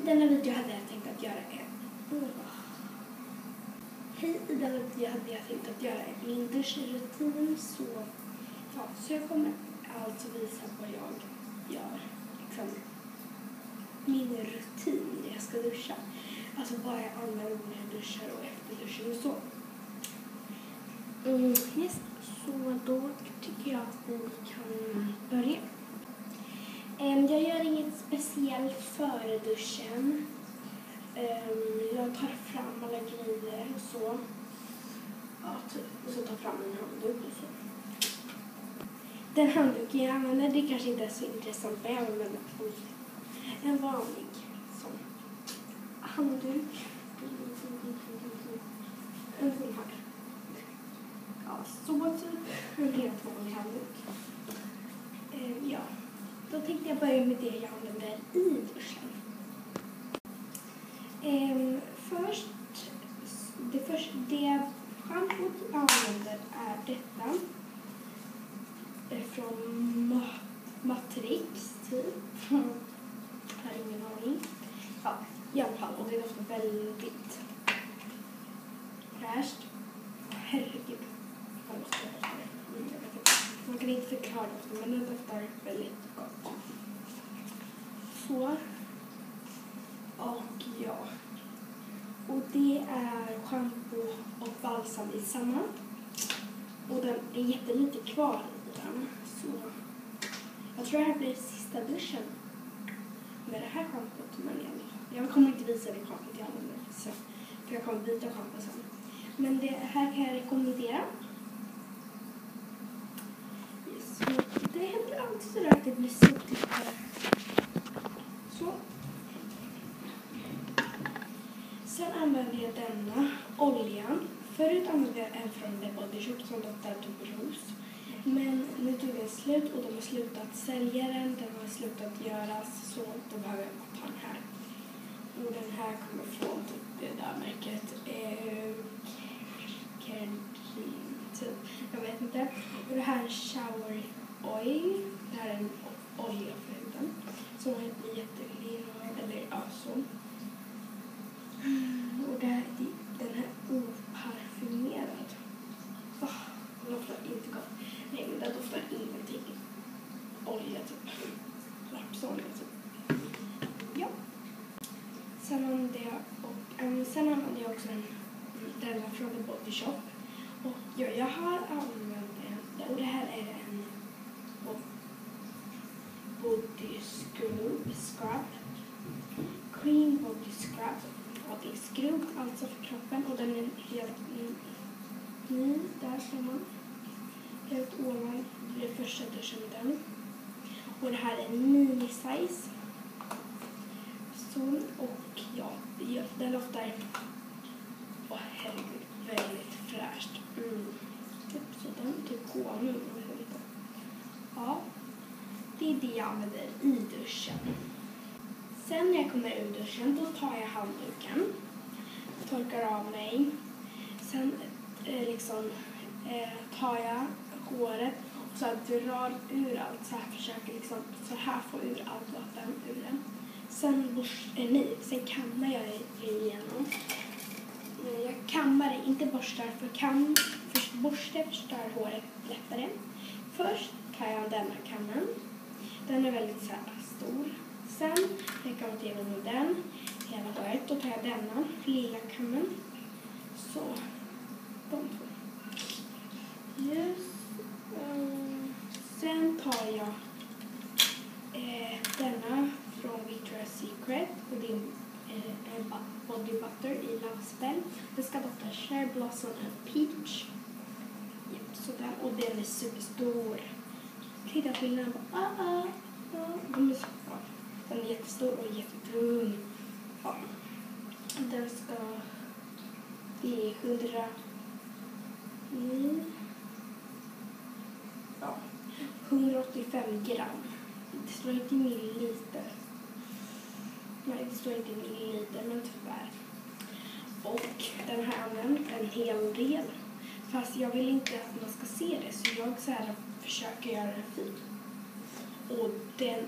denna video hade jag tänkt att göra min duschrutin. Så jag kommer alltså visa vad jag gör. Liksom, min rutin när jag ska duscha. Alltså vad jag använder när jag duschar och efter duschen och så. Yes. Så då tycker jag att vi kan börja. Jag gör inget speciellt före duschen. Jag tar fram alla grejer och så. Ja, typ. Och så tar fram en handduk och så. Den handduken jag använder, det kanske inte är så intressant, men jag använder en vanlig sån handduk. En sån här. Ja, så typ en helt vanlig handduk. Ja. Då tänkte jag börja med det jag använder i duschen. Det schampot jag använder är detta. Från Matrix, typ. Jag har ingen aning. Ja, i alla fall. Och det doftar väldigt fräscht. Herregud. Man kan inte förklara doften, men den doftar väldigt gott. Så. Och ja. Och det är shampoo och balsam i samma. Och den är jättelite kvar i den. Så jag tror det här blir sista duschen med det här schampot. Men jag kommer inte visa det schampot jag använder. För jag kommer byta shampoo sen. Men det här kan jag rekommendera. Yes. Det händer alltid så att det blir suttigt här. Så. Sen använder jag denna oljan. Förut använde jag en från The Body Shop som doftar typ ros. Men nu tog den slut och de har slutat sälja den. Den har slutat göras, så då behöver jag bara ta den här. Och den här kommer från typ det där märket. Typ. Jag vet inte. Och det här är shower oil. Det här är en olja för huden. Som är jättelin. Eller ja, så. Och det här, den här oparfumerad. Den doftar inte gott. Nej, men den doftar ingenting. Olja typ. Rapsolja typ. Ja. Sen använder jag också denna från The Body Shop. Och jag har använt den. Och det här är en body scrub. Cream body scrub. Och det är skrubb alltså för kroppen. Och den är helt ny. Där ser man. Helt ovan. Det är första duschen med den. Och det här är en mini-size. Så, och ja, den doftar herregud, väldigt fräscht. Typ så den typ honung. Ja, det är det jag använder i duschen. Sen när jag kommer ur duschen, då tar jag handduken, torkar av mig. Sen tar jag håret och så drar ur allt. Så här försöker så här få ur allt vatten ur den. Sen kammar jag igenom. Jag kammar, inte borstar, för borste förstör håret lättare. Först tar jag denna kammen. Den är väldigt så här stor. Sen när jag kommer igenom den hela håret, då tar jag denna lilla kammen. Så, de två. Yes. Sen tar jag denna från Victoria's Secret. Och det är en body butter i Love Spell. Det ska dofta Cherry Blossom and Peach. Yep, sådär. Och den är superstor. Titta på den. Den är jättestor och jättetung. Ja. Den ska... Det är 185 gram. Det står inte milliliter. Nej, det står inte milliliter, men tyvärr. Och den här använder en hel del. Fast jag vill inte att man ska se det, så jag så här försöker göra det fint. Och den...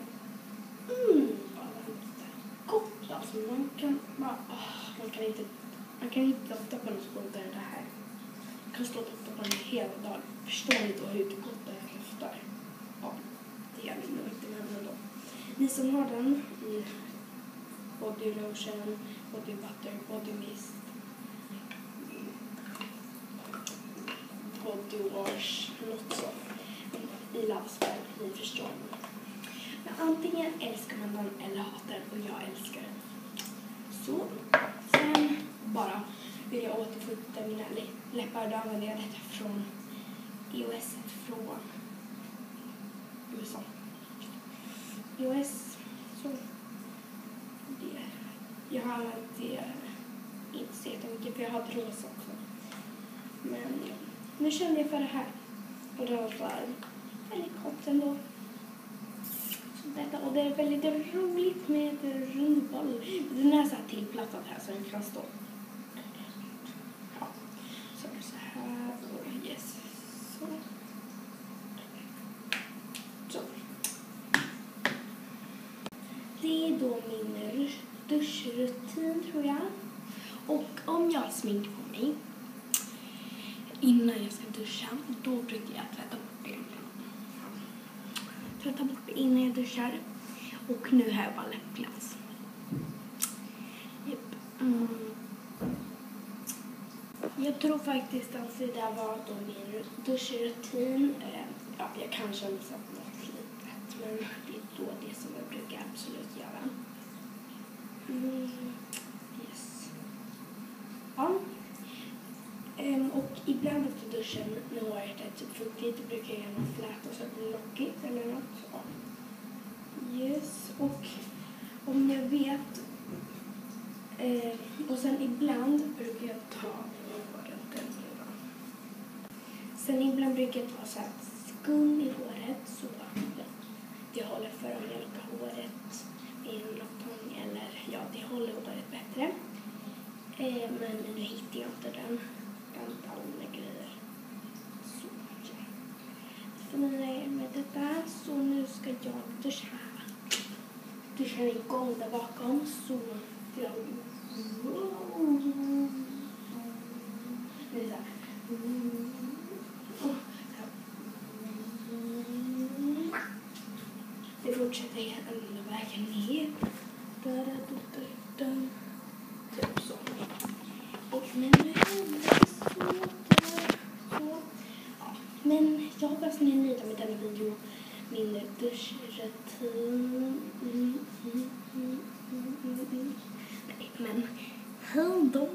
gott alltså. Alltså man kan inte dofta på något godare än det här. Jag kan stå och dofta på den hela dagen. Förstår ni då hur gott det här doftar? Ja, det gör vi nog inte med ändå. Ni som har den i body lotion, body butter, body mist, body wash, något så. I lavspel, ni förstår. Men antingen älskar man den eller hatar den, och jag älskar den. Så, sen bara vill jag återfota mina läppar. Då använder jag detta från EOS från USA. EOS, så det. Jag har använt det inte så jättemycket för jag har rosa också. Men nu kände jag för det här. Och det var väldigt gott ändå. Och det är väldigt roligt med rundboll. Den är så här tillplattad här så den kan stå. Ja, så här och yes. Så. Det är då min duschrutin tror jag. Och om jag har smink på mig innan jag ska duscha, då brukar jag tvätta bort det. Tvätta bort det innan jag duschar. Och nu har jag bara läppglans. Yep. Jag tror faktiskt att det där var då min duschrutin. Ja, jag kanske har missat något litet. Men det är då det som jag brukar absolut göra. Yes. Ja. Och ibland efter duschen när håret är typ fuktigt brukar jag gärna fläta så att det blir lockigt eller något. Ja. Yes, och om jag vet och sen ibland brukar jag ta sen ibland brukar jag ta så här skum i håret så det håller för att mjölka håret med en locktång eller ja, det håller håret bättre. Men nu hittar jag inte den. Alla grejer. Så ja. För nu är jag med detta. Så nu ska jag duscha. Duschen är igång där bakom. Så jag... Det är så här. Det fortsätter hela vägen ner. Typ så. Och men nu så. Ja. Men jag hoppas ni är nöjda med denna video. Min duschrutin. Nej, men hej då.